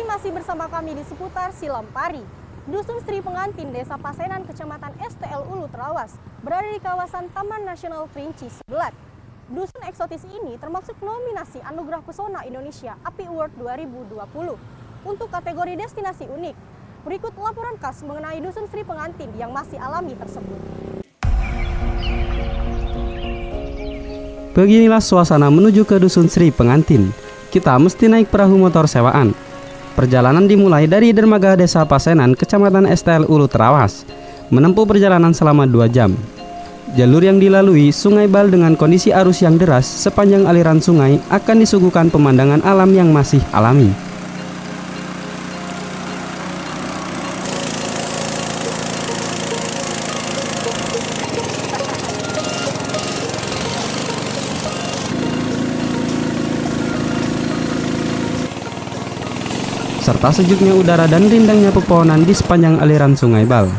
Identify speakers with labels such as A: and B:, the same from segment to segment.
A: Masih bersama kami di seputar Silampari. Dusun Sri Pengantin, Desa Pasenan, Kecamatan STL Ulu Trawas, berada di kawasan Taman Nasional Kerinci Sebelat. Dusun eksotis ini termasuk nominasi Anugerah Pesona Indonesia API Award 2020 untuk kategori destinasi unik. Berikut laporan khas mengenai Dusun Sri Pengantin yang masih alami tersebut.
B: Beginilah suasana menuju ke Dusun Sri Pengantin. Kita mesti naik perahu motor sewaan. Perjalanan dimulai dari dermaga Desa Pasenan, Kecamatan STL Ulu Trawas, menempuh perjalanan selama 2 jam. Jalur yang dilalui Sungai Bal dengan kondisi arus yang deras sepanjang aliran sungai akan disuguhkan pemandangan alam yang masih alami. Serta sejuknya udara dan rindangnya pepohonan di sepanjang aliran Sungai Bal.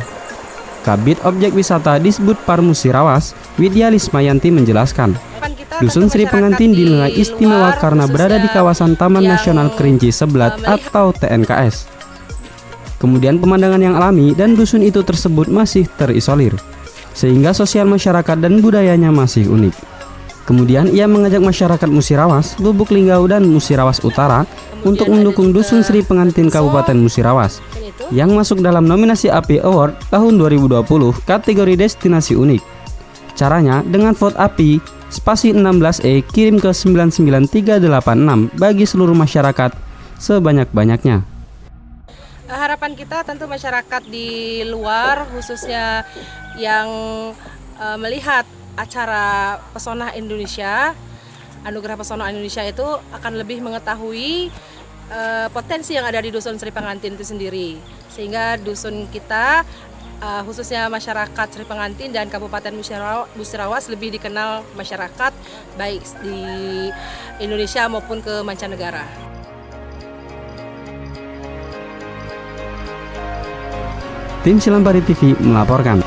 B: Kabid Objek Wisata Disbud Par Musirawas, Widya Lismayanti menjelaskan, Dusun Sri Pengantin dinilai istimewa karena berada di kawasan Taman Nasional Kerinci Sebelat atau TNKS. Kemudian pemandangan yang alami dan dusun itu tersebut masih terisolir, sehingga sosial masyarakat dan budayanya masih unik. Kemudian ia mengajak masyarakat Musirawas, Lubuk Linggau dan Musirawas Utara untuk mendukung Dusun Sri Pengantin Kabupaten Musirawas yang masuk dalam nominasi API Award tahun 2020 kategori destinasi unik. Caranya dengan vote API spasi 16E kirim ke 99386 bagi seluruh masyarakat sebanyak-banyaknya.
C: Harapan kita tentu masyarakat di luar khususnya yang melihat acara Pesona Indonesia, Anugerah Pesona Indonesia itu akan lebih mengetahui potensi yang ada di Dusun Sri Pengantin itu sendiri, sehingga dusun kita khususnya masyarakat Sri Pengantin dan Kabupaten Musirawas lebih dikenal masyarakat baik di Indonesia maupun ke mancanegara.
B: Tim Silampari TV melaporkan.